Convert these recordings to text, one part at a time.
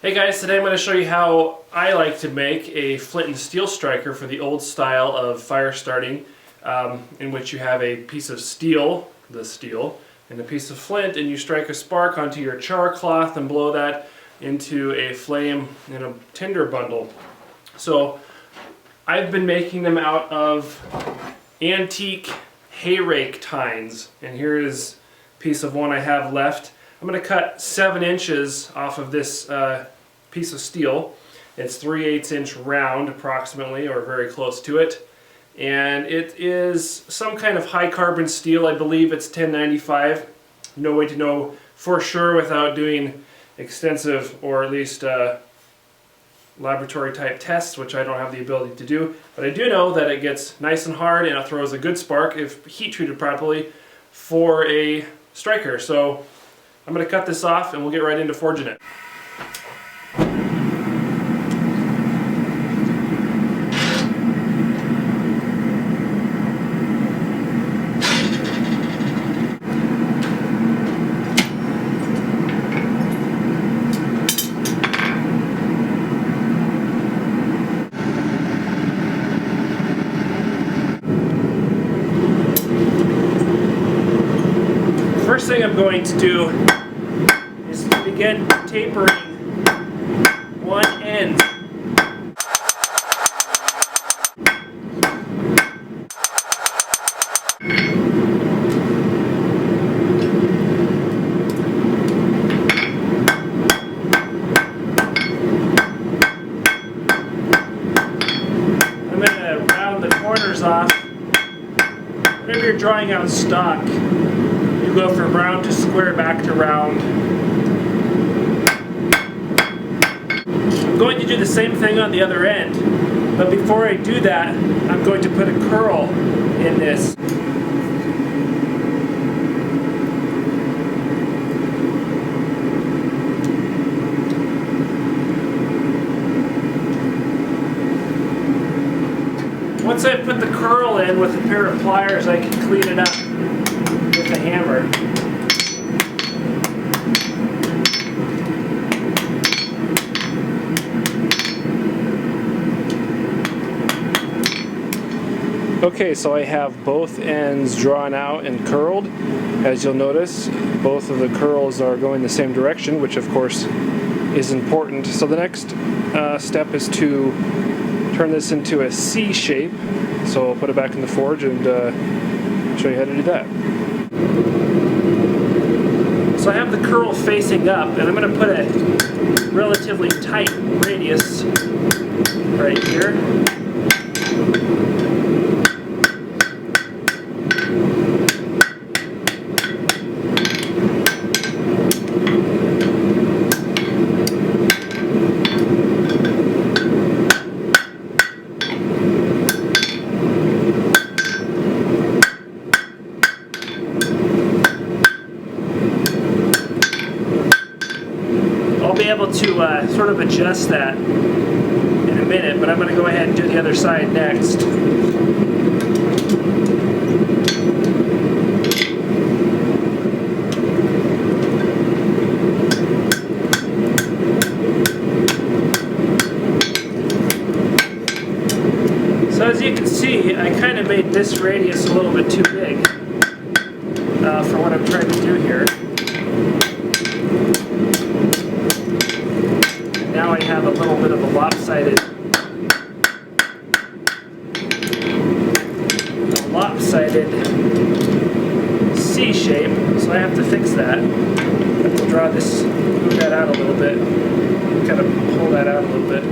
Hey guys, today I'm going to show you how I like to make a flint and steel striker for the old style of fire starting, in which you have a piece of steel, and a piece of flint, and you strike a spark onto your char cloth and blow that into a flame in a tinder bundle. So I've been making them out of antique hay rake tines, and here is a piece of one I have left. I'm going to cut 7 inches off of this piece of steel. It's 3/8 inch round approximately, or very close to it. And it is some kind of high carbon steel. I believe it's 1095. No way to know for sure without doing extensive, or at least laboratory type tests, which I don't have the ability to do. But I do know that it gets nice and hard and it throws a good spark if heat treated properly for a striker. So I'm going to cut this off and we'll get right into forging it. First thing I'm going to do is begin tapering one end. I'm going to round the corners off. Whenever you're drawing out stock, you go from round to square back to round. I'm going to do the same thing on the other end, but before I do that, I'm going to put a curl in this. Once I put the curl in with a pair of pliers, I can clean it up with a hammer. Okay, so I have both ends drawn out and curled. As you'll notice, both of the curls are going the same direction, which of course is important. So the next step is to turn this into a C shape. So I'll put it back in the forge and show you how to do that. So I have the curl facing up, and I'm going to put a relatively tight radius right here. I'll be able to sort of adjust that in a minute, but I'm going to go ahead and do the other side next. So as you can see, I kind of made this radius a little bit too big for what I'm trying to do here. Now I have a little bit of a lopsided C shape, so I have to fix that. I have to draw this, move that out a little bit, kind of pull that out a little bit.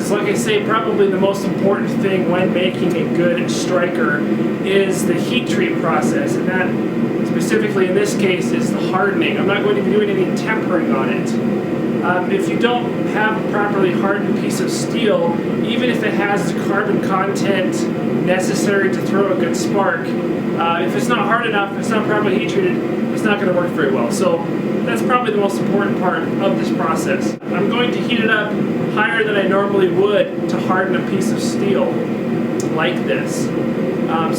process. Like I say, probably the most important thing when making a good striker is the heat treat process, and that specifically in this case is the hardening. I'm not going to be doing any tempering on it. If you don't have a properly hardened piece of steel, even if it has the carbon content necessary to throw a good spark, if it's not hard enough, if it's not properly heat treated, it's not going to work very well. So that's probably the most important part of this process. I'm going to heat it up higher than I normally would to harden a piece of steel like this.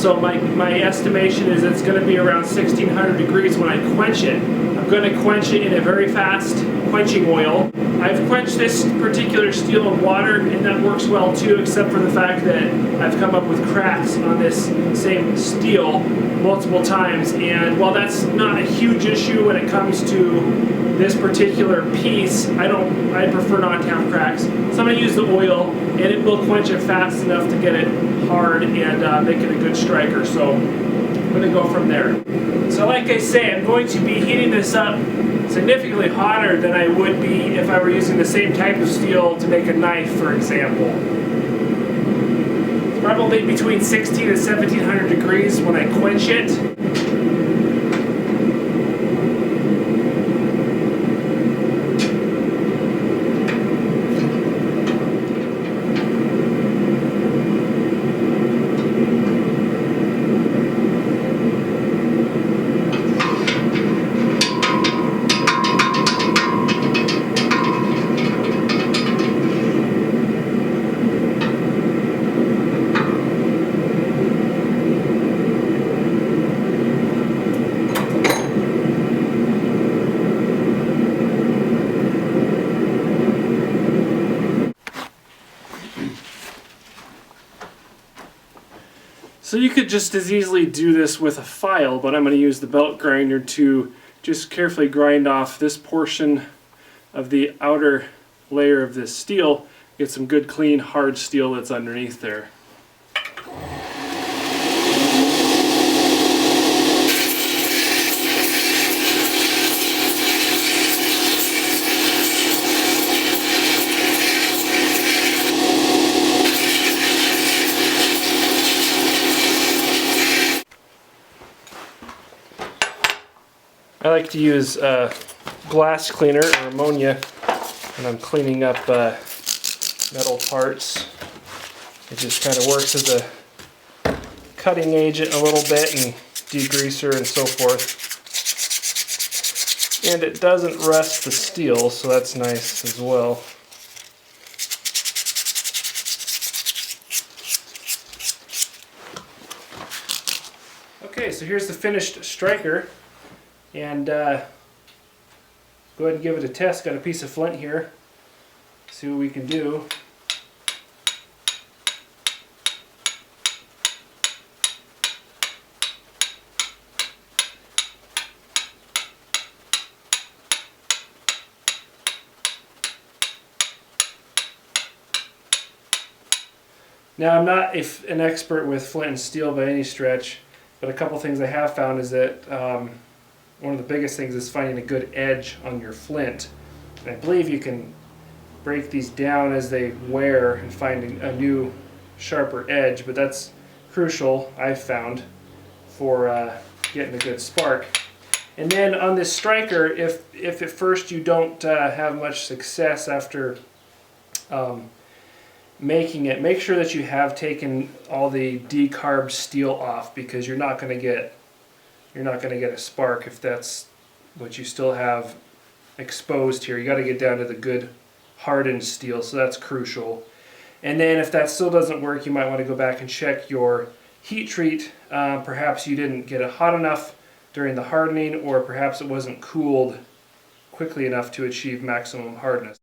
So my estimation is it's going to be around 1600 degrees when I quench it. I'm going to quench it in a very fast quenching oil. I've quenched this particular steel in water, and that works well too, except for the fact that I've come up with cracks on this same steel multiple times, and while that's not a huge issue when it comes to this particular piece, I prefer not to have cracks. So I'm going to use the oil, and it will quench it fast enough to get it hard and make it a good striker. So I'm going to go from there. So like I say, I'm going to be heating this up significantly hotter than I would be if I were using the same type of steel to make a knife, for example. It's probably between 16 and 1700 degrees when I quench it. So you could just as easily do this with a file, but I'm going to use the belt grinder to just carefully grind off this portion of the outer layer of this steel, get some good clean hard steel that's underneath there. I like to use glass cleaner or ammonia when I'm cleaning up metal parts. It just kind of works as a cutting agent a little bit and degreaser and so forth. And it doesn't rust the steel, so that's nice as well. Okay, so here's the finished striker. And go ahead and give it a test. Got a piece of flint here. See what we can do. Now I'm not an expert with flint and steel by any stretch, but a couple things I have found is that one of the biggest things is finding a good edge on your flint. And I believe you can break these down as they wear and find a new sharper edge, but that's crucial, I've found, for getting a good spark. And then on this striker, if at first you don't have much success after making it, make sure that you have taken all the decarb steel off, because you're not going to get a spark if that's what you still have exposed here. You got to get down to the good hardened steel, so that's crucial. And then if that still doesn't work, you might want to go back and check your heat treat. Perhaps you didn't get it hot enough during the hardening, or perhaps it wasn't cooled quickly enough to achieve maximum hardness.